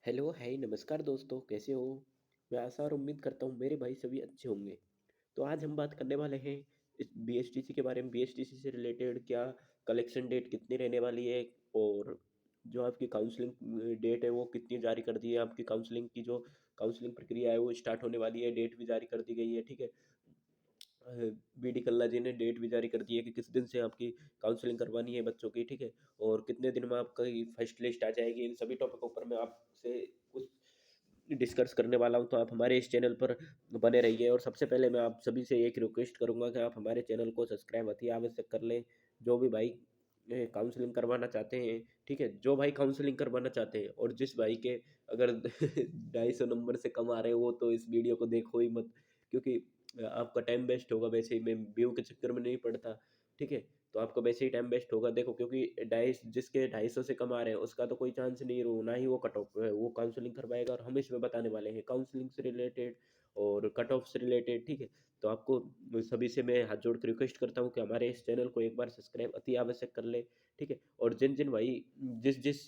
Hello, हाय, नमस्कार दोस्तों, कैसे हो? मैं आशा और उम्मीद करता हूँ मेरे भाई सभी अच्छे होंगे। तो आज हम बात करने वाले हैं इस बीएसटीसी के बारे में। बीएसटीसी से रिलेटेड क्या कलेक्शन डेट कितनी रहने वाली है और जो आपकी काउंसलिंग डेट है वो कितनी जारी कर दी है। आपकी काउंसलिंग की जो काउंसलिंग प्रक्रिया है वो स्टार्ट होने वाली है, डेट भी जारी कर दी गई है, ठीक है। बीडी कल्ला जी ने डेट भी जारी कर दी है कि किस दिन से आपकी काउंसलिंग करवानी है बच्चों की, ठीक है। और कितने दिन में आपकी फर्स्ट लिस्ट आ जाएगी। इन सभी टॉपिकों पर मैं आपसे कुछ डिस्कस करने वाला हूँ, तो आप हमारे इस चैनल पर बने रहिए। और सबसे पहले मैं आप सभी से एक रिक्वेस्ट करूँगा कि आप हमारे चैनल को सब्सक्राइब अति आवश्यक कर लें। जो भी भाई काउंसलिंग करवाना चाहते हैं, ठीक है, जो भाई काउंसलिंग करवाना चाहते हैं और जिस भाई के अगर 250 नंबर से कम आ रहे हो तो इस वीडियो को देखो ही मत, क्योंकि आपका टाइम वेस्ट होगा। वैसे ही मैं व्यू के चक्कर में नहीं पड़ता, ठीक है। तो आपका वैसे ही टाइम वेस्ट होगा। देखो, क्योंकि ढाई जिसके 250 से कम आ रहे हैं उसका तो कोई चांस नहीं रहो, ना ही वो कट ऑफ वो काउंसलिंग करवाएगा। और हम इसमें बताने वाले हैं काउंसलिंग से रिलेटेड और कट ऑफ से रिलेटेड, ठीक है। तो आपको सभी से मैं हाथ जोड़ के रिक्वेस्ट करता हूँ कि हमारे इस चैनल को एक बार सब्सक्राइब अति आवश्यक कर ले, ठीक है। और जिन जिन भाई जिस जिस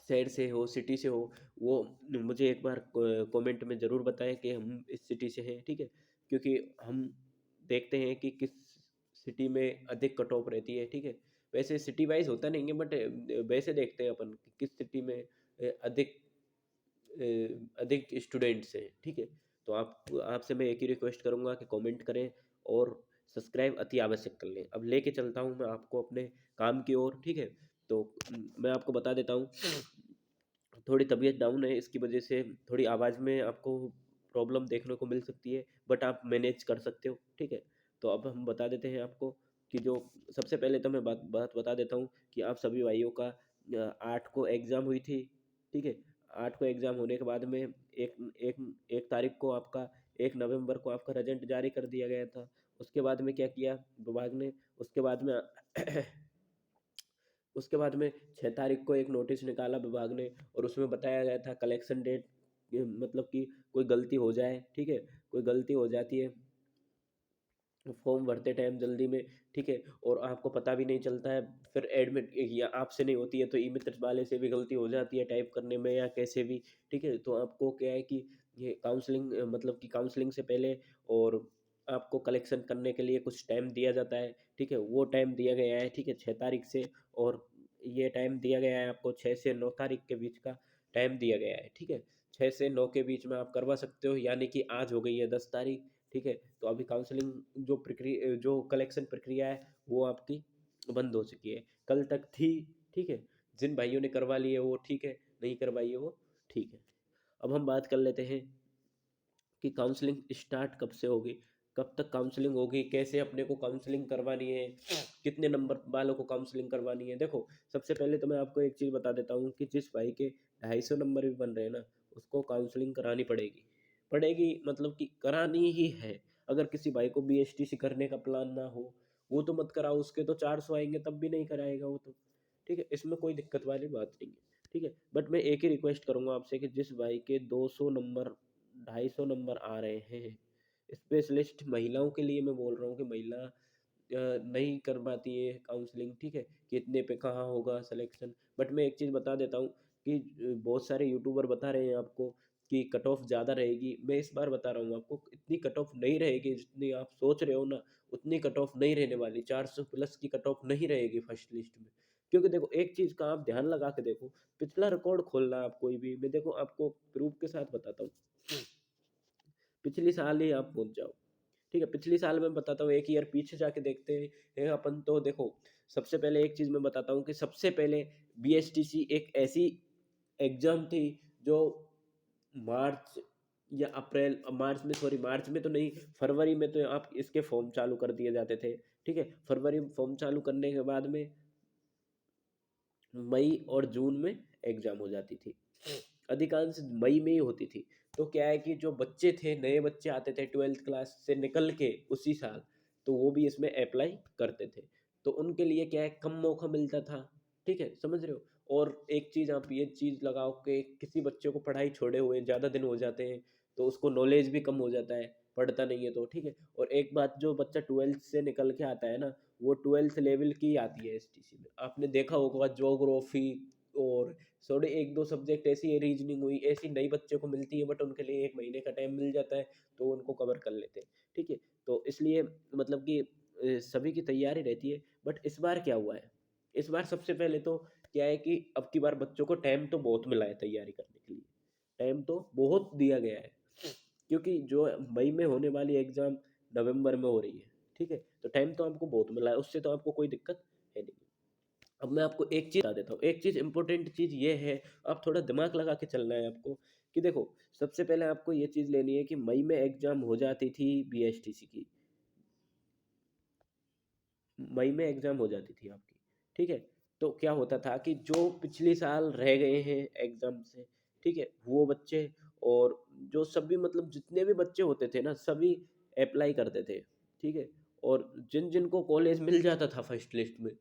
शहर से हो, सिटी से हो, वो मुझे एक बार कमेंट में ज़रूर बताएं कि हम इस सिटी से हैं, ठीक है। क्योंकि हम देखते हैं कि किस सिटी में अधिक कट ऑफ रहती है, ठीक है। वैसे सिटी वाइज होता नहीं है, बट वैसे देखते हैं अपन कि किस सिटी में अधिक स्टूडेंट्स हैं, ठीक है। तो आप आपसे मैं एक ही रिक्वेस्ट करूंगा कि कमेंट करें और सब्सक्राइब अति आवश्यक कर लें। अब लेके चलता हूं मैं आपको अपने काम की ओर, ठीक है। तो मैं आपको बता देता हूँ, थोड़ी तबीयत डाउन है, इसकी वजह से थोड़ी आवाज़ में आपको प्रॉब्लम देखने को मिल सकती है, बट आप मैनेज कर सकते हो, ठीक है। तो अब हम बता देते हैं आपको कि जो सबसे पहले तो मैं बात बात बता देता हूँ कि आप सभी भाइयों का 8 को एग्ज़ाम हुई थी, ठीक है। 8 को एग्ज़ाम होने के बाद में एक एक एक तारीख को आपका 1 नवंबर को आपका रिजल्ट जारी कर दिया गया था। उसके बाद में क्या किया विभाग ने, उसके बाद में उसके बाद में 6 तारीख को एक नोटिस निकाला विभाग ने, और उसमें बताया गया था कलेक्शन डेट, मतलब कि कोई गलती हो जाए, ठीक है, कोई गलती हो जाती है फॉर्म भरते टाइम जल्दी में, ठीक है, और आपको पता भी नहीं चलता है, फिर एडमिट या आपसे नहीं होती है तो ई मित्र वाले से भी गलती हो जाती है टाइप करने में या कैसे भी, ठीक है। तो आपको क्या है कि ये काउंसलिंग, मतलब कि काउंसलिंग से पहले और आपको कलेक्शन करने के लिए कुछ टाइम दिया जाता है, ठीक है। वो टाइम दिया गया है, ठीक है, 6 तारीख से। और ये टाइम दिया गया है आपको 6 से 9 तारीख के बीच का टाइम दिया गया है, ठीक है। 6 से 9 के बीच में आप करवा सकते हो, यानी कि आज हो गई है 10 तारीख, ठीक है। तो अभी काउंसलिंग जो कलेक्शन प्रक्रिया है वो आपकी बंद हो चुकी है, कल तक थी, ठीक है। जिन भाइयों ने करवा ली है वो ठीक है, नहीं करवाई है वो ठीक है। अब हम बात कर लेते हैं कि काउंसलिंग स्टार्ट कब से होगी, कब तक काउंसलिंग होगी, कैसे अपने को काउंसलिंग करवानी है, कितने नंबर वालों को काउंसलिंग करवानी है। देखो, सबसे पहले तो मैं आपको एक चीज़ बता देता हूँ कि जिस भाई के 250 नंबर भी बन रहे हैं ना, उसको काउंसलिंग करानी पड़ेगी। पड़ेगी मतलब कि करानी ही है। अगर किसी भाई को बीएसटीसी करने का प्लान ना हो, वो तो मत कराओ, उसके तो 400 आएंगे तब भी नहीं कराएगा वो तो, ठीक है। इसमें कोई दिक्कत वाली बात नहीं है, ठीक है। बट मैं एक ही रिक्वेस्ट करूंगा आपसे कि जिस भाई के 200 नंबर 250 नंबर आ रहे हैं, स्पेशलिस्ट महिलाओं के लिए मैं बोल रहा हूँ कि महिला नहीं कर पाती है काउंसलिंग, ठीक है, कि इतने पे कहाँ होगा सिलेक्शन। बट मैं एक चीज़ बता देता हूँ कि बहुत सारे यूट्यूबर बता रहे हैं आपको कि कट ऑफ ज़्यादा रहेगी। मैं इस बार बता रहा हूँ आपको, इतनी कट ऑफ नहीं रहेगी जितनी आप सोच रहे हो ना, उतनी कट ऑफ नहीं रहने वाली। 400 प्लस की कट ऑफ नहीं रहेगी फर्स्ट लिस्ट में। क्योंकि देखो, एक चीज़ का आप ध्यान लगा के देखो, पिछला रिकॉर्ड खोलना आप कोई भी, मैं देखो आपको प्रूफ के साथ बताता हूँ। पिछली साल ही आप पहुँच जाओ, ठीक है। पिछली साल मैं बताता हूँ, 1 ईयर पीछे जाके देखते हैं अपन, तो देखो, सबसे पहले एक चीज़ मैं बताता हूँ कि सबसे पहले बीएसटीसी एक ऐसी एग्ज़ाम थी जो मार्च या अप्रैल, मार्च में, सॉरी मार्च में तो नहीं, फरवरी में तो आप इसके फॉर्म चालू कर दिए जाते थे, ठीक है। फरवरी में फॉर्म चालू करने के बाद में मई और जून में एग्ज़ाम हो जाती थी। अधिकांश मई में ही होती थी। तो क्या है कि जो बच्चे थे, नए बच्चे आते थे 12th क्लास से निकल के उसी साल, तो वो भी इसमें अप्लाई करते थे। तो उनके लिए क्या है, कम मौका मिलता था, ठीक है, समझ रहे हो। और एक चीज़ आप ये चीज़ लगाओ कि किसी बच्चे को पढ़ाई छोड़े हुए ज़्यादा दिन हो जाते हैं, तो उसको नॉलेज भी कम हो जाता है, पढ़ता नहीं है तो, ठीक है। और एक बात, जो बच्चा 12th से निकल के आता है ना, वो 12th लेवल की आती है एसटीसी में। आपने देखा होगा ज्योग्राफी और थोड़े एक दो सब्जेक्ट ऐसी है, रीजनिंग हुई, ऐसी नई बच्चे को मिलती है, बट उनके लिए 1 महीने का टाइम मिल जाता है, तो उनको कवर कर लेते हैं। ठीक है, तो इसलिए मतलब कि सभी की तैयारी रहती है। बट इस बार क्या हुआ है, इस बार सबसे पहले तो क्या है कि अब की बार बच्चों को टाइम तो बहुत मिला है तैयारी करने के लिए, टाइम तो बहुत दिया गया है, क्योंकि जो मई में होने वाली एग्जाम नवंबर में हो रही है। ठीक है, तो टाइम तो आपको बहुत मिला है, उससे तो आपको कोई दिक्कत है नहीं। अब मैं आपको एक चीज़ बता देता हूँ, एक चीज़ इंपॉर्टेंट चीज़ ये है, आप थोड़ा दिमाग लगा के चलना है आपको, कि देखो सबसे पहले आपको ये चीज़ लेनी है कि मई में एग्जाम हो जाती थी बीएसटीसी की, मई में एग्जाम हो जाती थी आपकी। ठीक है, तो क्या होता था कि जो पिछले साल रह गए हैं एग्जाम से, ठीक है, वो बच्चे और जो सभी मतलब जितने भी बच्चे होते थे ना, सभी अप्लाई करते थे। ठीक है, और जिन जिनको कॉलेज मिल जाता था फर्स्ट लिस्ट में,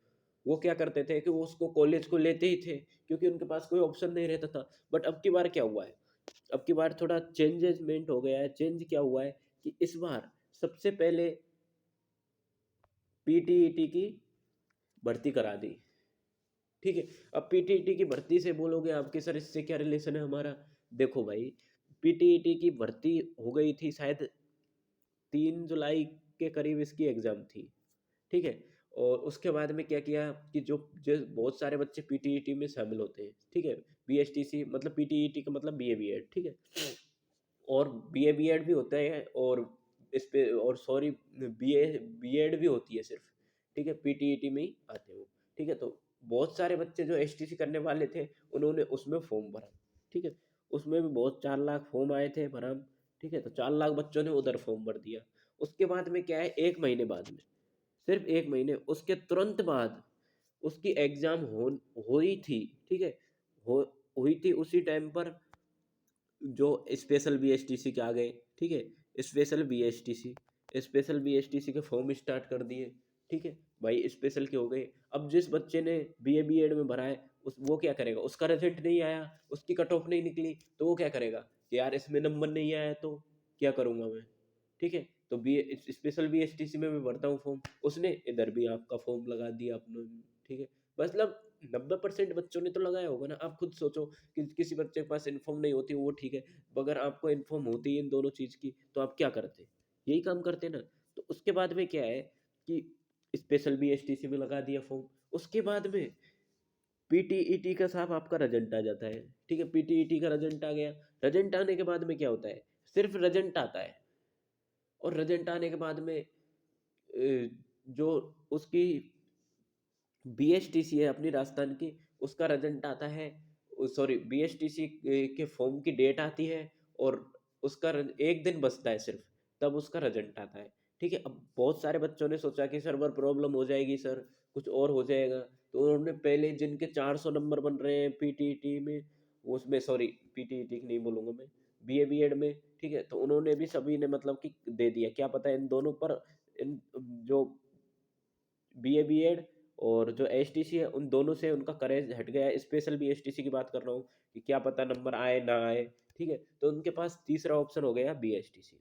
वो क्या करते थे कि वो उसको कॉलेज को लेते ही थे, क्योंकि उनके पास कोई ऑप्शन नहीं रहता था। बट अब की बार क्या हुआ है, अब की बार थोड़ा चेंजेसमेंट हो गया है। चेंज क्या हुआ है कि इस बार सबसे पहले पीटीईटी की भर्ती करा दी। ठीक है, अब पीटीईटी की भर्ती से बोलोगे आपके सर इससे क्या रिलेशन है हमारा, देखो भाई, पीटीईटी की भर्ती हो गई थी शायद 3 जुलाई के करीब इसकी एग्जाम थी। ठीक है, और उसके बाद में क्या किया कि जो बहुत सारे बच्चे पीटीईटी में शामिल होते हैं। ठीक है, बीएसटीसी मतलब पीटीईटी का मतलब बीए बीएड। ठीक है, और बीए बीएड भी होता है, और इस पे और सॉरी बीए बीएड भी होती है सिर्फ। ठीक है, पीटीईटी में ही आते हैं वो। ठीक है, तो बहुत सारे बच्चे जो एसटीसी करने वाले थे, उन्होंने उसमें फॉर्म भरा। ठीक है, उसमें भी बहुत 4 लाख फॉर्म आए थे भरा। ठीक है, तो 4 लाख बच्चों ने उधर फॉर्म भर दिया। उसके बाद में क्या है, 1 महीने बाद में, सिर्फ 1 महीने उसके तुरंत बाद उसकी एग्जाम हुई थी। ठीक है, हो हुई थी उसी टाइम पर जो स्पेशल बीएसटीसी के आ गए। ठीक है, स्पेशल बीएसटीसी के फॉर्म स्टार्ट कर दिए। ठीक है भाई, स्पेशल के हो गए। अब जिस बच्चे ने बीए बीएड में भरा है, उस वो क्या करेगा, उसका रिजल्ट नहीं आया, उसकी कट ऑफ नहीं निकली, तो वो क्या करेगा कि यार इसमें नंबर नहीं आया तो क्या करूंगा मैं। ठीक है, तो बी स्पेशल बीएसटीसी में मैं भरता हूँ फॉर्म, उसने इधर भी आपका फॉर्म लगा दिया अपने। ठीक है, मतलब 90% बच्चों ने तो लगाया होगा ना। आप खुद सोचो कि किसी बच्चे के पास इन्फॉर्म नहीं होती, वो ठीक है, अगर आपको इन्फॉर्म होती है इन दोनों चीज की, तो आप क्या करते, यही काम करते ना। तो उसके बाद में क्या है कि स्पेशल बीएसटीसी में लगा दिया फॉर्म। उसके बाद में पीटीईटी का साहब आपका रिजल्ट आ जाता है। ठीक है, पीटीईटी का रिजल्ट आ गया। रिजल्ट आने के बाद में क्या होता है, सिर्फ रिजल्ट आता है, और रिजल्ट आने के बाद में जो उसकी बीएसटीसी है अपनी राजस्थान की, उसका रिजल्ट आता है। सॉरी, बीएसटीसी के फॉर्म की डेट आती है, और उसका एक दिन बचता है सिर्फ, तब उसका रिजल्ट आता है। ठीक है, अब बहुत सारे बच्चों ने सोचा कि सर्वर प्रॉब्लम हो जाएगी सर, कुछ और हो जाएगा, तो उन्होंने पहले जिनके 400 नंबर बन रहे हैं पीटीईटी में, उसमें सॉरी पीटीईटी नहीं बोलूंगा मैं, बीए बीएड में। ठीक है, तो उन्होंने भी सभी ने मतलब कि दे दिया, क्या पता इन दोनों पर, इन जो बीए बीएड और जो एसटीसी है, उन दोनों से उनका करेज हट गया है। स्पेशल भी एसटीसी की बात कर रहा हूँ कि क्या पता नंबर आए ना आए। ठीक है, तो उनके पास तीसरा ऑप्शन हो गया बीएसटीसी।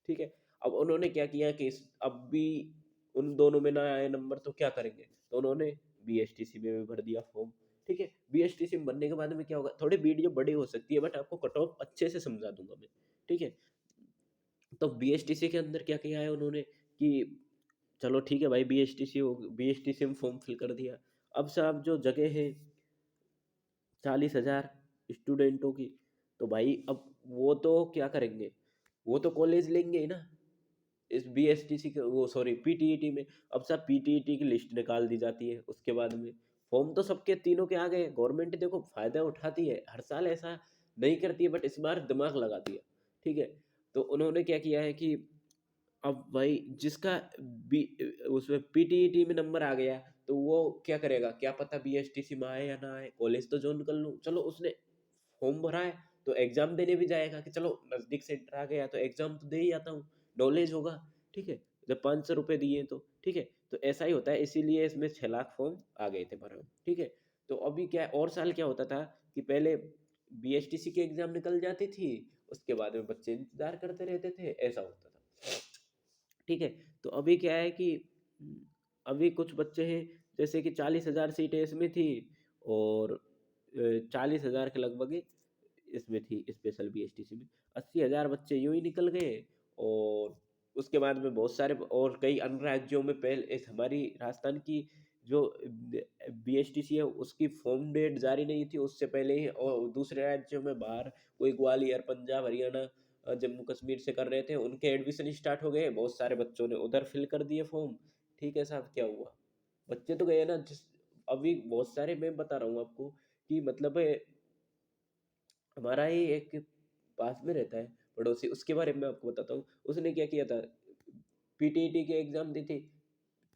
ठीक है, अब उन्होंने क्या किया कि अब भी उन दोनों में ना आए नंबर, तो क्या करेंगे, तो उन्होंने बीएसटीसी में भी भर दिया फॉर्म। ठीक है, बीएसटीसी में भरने के बाद में क्या होगा, थोड़ी वीडियो बड़ी हो सकती है, बट आपको कट ऑफ अच्छे से समझा दूंगा मैं। ठीक है, तो बीएसटीसी के अंदर क्या किया है उन्होंने कि चलो ठीक है भाई, बीएसटीसी में फॉर्म फिल कर दिया। अब साहब जो जगह है 40,000 स्टूडेंटों की, तो भाई अब वो तो क्या करेंगे, वो तो कॉलेज लेंगे ही ना इस बीएसटीसी के, वो सॉरी पीटीईटी में। अब सब पीटीईटी की लिस्ट निकाल दी जाती है, उसके बाद में फॉर्म तो सबके तीनों के आ गए। गवर्नमेंट देखो फायदा उठाती है, हर साल ऐसा नहीं करती है, बट इस बार दिमाग लगा दिया। ठीक है, तो उन्होंने क्या किया है कि अब भाई जिसका बी उसमें पीटीईटी में नंबर आ गया, तो वो क्या करेगा, क्या पता बीएसटीसी में आए या ना आए, कॉलेज तो ज्वाइन कर लूँ। चलो उसने फॉर्म भरा है, तो एग्जाम देने भी जाएगा कि चलो नजदीक सेंटर आ गया तो एग्जाम तो दे ही आता हूँ, नॉलेज होगा। ठीक है, जब 500 रुपये दिए तो ठीक है, तो ऐसा ही होता है, इसीलिए इसमें 6 लाख फॉर्म आ गए थे भरा। ठीक है, तो अभी क्या और साल क्या होता था कि पहले बीएसटीसी की एग्जाम निकल जाती थी, उसके बाद में बच्चे इंतजार करते रहते थे, ऐसा होता था। ठीक है, तो अभी क्या है कि अभी कुछ बच्चे हैं, जैसे कि 40,000 सीटें इसमें थी, और 40,000 के लगभग इसमें थी स्पेशल बीएसटीसी में। 80,000 बच्चे यूँ ही निकल गए। और उसके बाद में बहुत सारे और कई अन्य राज्यों में पहले इस हमारी राजस्थान की जो बीएसटीसी है उसकी फॉर्म डेट जारी नहीं थी उससे पहले ही, और दूसरे राज्यों में बाहर कोई ग्वालियर, पंजाब, हरियाणा, जम्मू कश्मीर से कर रहे थे, उनके एडमिशन स्टार्ट हो गए। बहुत सारे बच्चों ने उधर फिल कर दिए फॉर्म। ठीक है साहब, क्या हुआ? बच्चे तो गए ना। जिस अभी बहुत सारे मैं बता रहा हूँ आपको कि मतलब हमारा ही एक पास में रहता है पड़ोसी, उसके बारे में मैं आपको बताता हूँ। उसने क्या किया था, पीटीईटी की एग्जाम दी थी।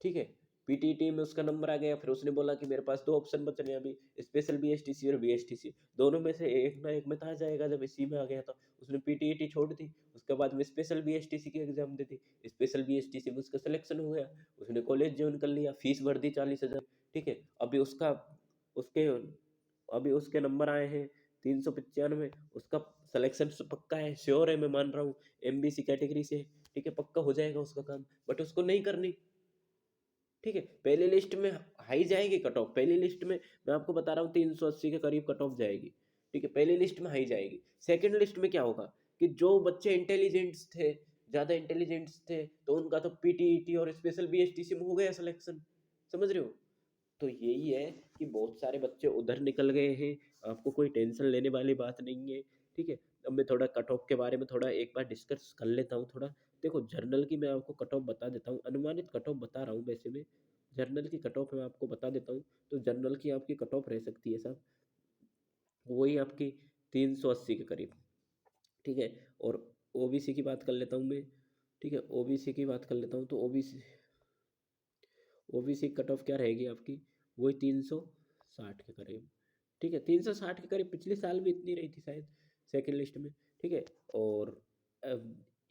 ठीक है, पीटीईटी में उसका नंबर आ गया। फिर उसने बोला कि मेरे पास दो ऑप्शन बच रहे हैं अभी, स्पेशल बीएसटीसी और बीएसटीसी, दोनों में से एक ना एक में था जाएगा। जब इसी में आ गया था, उसने पीटीईटी छोड़ दी। उसके बाद में स्पेशल बीएसटीसी की एग्जाम दी थी। स्पेशल बीएसटीसी में उसका सिलेक्शन हो गया, उसने कॉलेज ज्वाइन कर लिया, फीस भर दी 40,000। ठीक है, अभी उसका उसके अभी उसके नंबर आए हैं 395। उसका सिलेक्शन पक्का है, श्योर है, मैं मान रहा हूँ। एमबीसी कैटेगरी से। ठीक है, पक्का हो जाएगा उसका काम, बट उसको नहीं करनी। ठीक है, पहली लिस्ट में हाई जाएगी कट ऑफ। पहली लिस्ट में मैं आपको बता रहा हूँ 380 के करीब कट ऑफ जाएगी। ठीक है, पहली लिस्ट में हाई जाएगी। सेकंड लिस्ट में क्या होगा कि जो बच्चे इंटेलिजेंट्स थे, ज्यादा इंटेलिजेंट्स थे, तो उनका तो पीटीईटी और स्पेशल बीएसटीसी में हो गया सिलेक्शन। समझ रहे हो? तो यही है कि बहुत सारे बच्चे उधर निकल गए हैं। आपको कोई टेंशन लेने वाली बात नहीं है। ठीक है, अब मैं थोड़ा कट ऑफ के बारे में थोड़ा एक बार डिस्कस कर लेता हूँ थोड़ा। देखो, जर्नल की मैं आपको कट ऑफ बता देता हूँ, अनुमानित कट ऑफ बता रहा हूँ वैसे मैं। जर्नल की कट ऑफ मैं आपको बता देता हूँ। तो जर्नल की आपकी कट ऑफ रह सकती है साहब, वही आपकी 380 के करीब। ठीक है, और ओबीसी की बात कर लेता हूँ मैं। ठीक है, ओबीसी की बात कर लेता हूँ तो ओबीसी कट ऑफ क्या रहेगी आपकी, वही 360 के करीब। ठीक है, 360 के करीब, पिछले साल भी इतनी रही थी शायद सेकंड लिस्ट में। ठीक है, और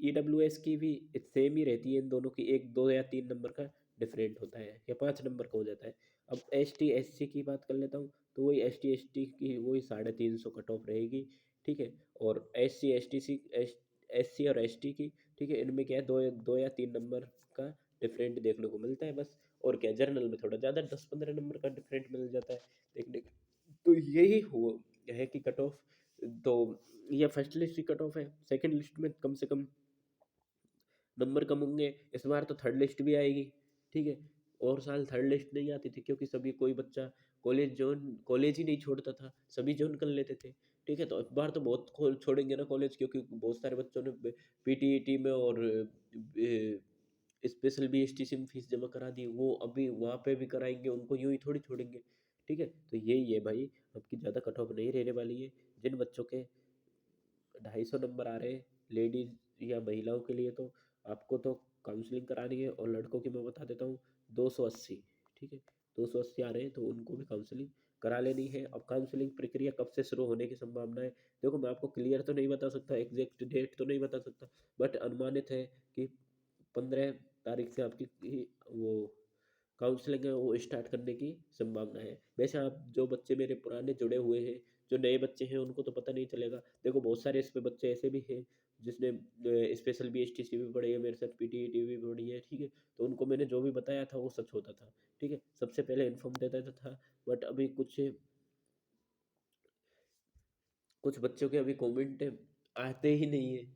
ईडब्ल्यूएस की भी सेम ही रहती है। इन दोनों की एक, दो या तीन नंबर का डिफरेंट होता है, या 5 नंबर का हो जाता है। अब ST SC की बात कर लेता हूँ, तो वही ST ST की वही 350 कट ऑफ रहेगी। ठीक है, और SC और ST की, ठीक है, इनमें क्या है, दो दो या तीन नंबर का डिफरेंट देखने को मिलता है बस। और क्या, जर्नल में थोड़ा ज़्यादा 10-15 नंबर का डिफरेंट मिल जाता है देखने को। तो यही हो है कि कट ऑफ। तो ये फर्स्ट लिस्ट की कट ऑफ है। सेकंड लिस्ट में कम से कम नंबर कम होंगे। इस बार तो थर्ड लिस्ट भी आएगी। ठीक है, और साल थर्ड लिस्ट नहीं आती थी क्योंकि सभी, कोई बच्चा कॉलेज ही नहीं छोड़ता था, सभी ज्वाइन कर लेते थे। ठीक है, तो इस बार तो बहुत छोड़ेंगे ना कॉलेज, क्योंकि बहुत सारे बच्चों ने पीटीईटी में और स्पेशल बीएसटीसी में फीस जमा करा दी, वो अभी वहाँ पे भी कराएंगे, उनको यूं ही थोड़ी छोड़ेंगे। ठीक है, तो यही है भाई, आपकी ज़्यादा कट ऑफ नहीं रहने वाली है। जिन बच्चों के 250 नंबर आ रहे हैं, लेडीज या महिलाओं के लिए, तो आपको तो काउंसलिंग करानी है। और लड़कों की मैं बता देता हूँ 280। ठीक है, 280 आ रहे हैं तो उनको भी काउंसलिंग करा लेनी है। अब काउंसलिंग प्रक्रिया कब से शुरू होने की संभावना है, देखो मैं आपको क्लियर तो नहीं बता सकता, एग्जैक्ट डेट तो नहीं बता सकता, बट अनुमानित है कि 15 तारीख से आपकी वो काउंसलिंग है वो स्टार्ट करने की संभावना है। वैसे आप जो बच्चे मेरे पुराने जुड़े हुए हैं, जो नए बच्चे हैं, उनको तो पता नहीं चलेगा। देखो, बहुत सारे इसमें बच्चे ऐसे भी हैं जिसने स्पेशल बीएसटीसी भी पढ़ी है मेरे साथ, पीटीईटी भी पढ़ी है। ठीक है, तो उनको मैंने जो भी बताया था वो सच होता था। ठीक है, सबसे पहले इन्फॉर्म देता था। बट अभी कुछ कुछ बच्चों के अभी कमेंट आते ही नहीं है,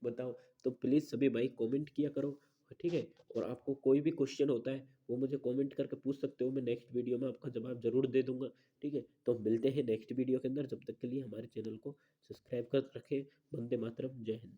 बताओ। तो प्लीज़ सभी भाई कमेंट किया करो। ठीक है, और आपको कोई भी क्वेश्चन होता है वो मुझे कमेंट करके पूछ सकते हो, मैं नेक्स्ट वीडियो में आपका जवाब जरूर दे दूंगा। ठीक है, तो मिलते हैं नेक्स्ट वीडियो के अंदर। जब तक के लिए हमारे चैनल को सब्सक्राइब कर रखें। वंदे मातरम, जय हिंद।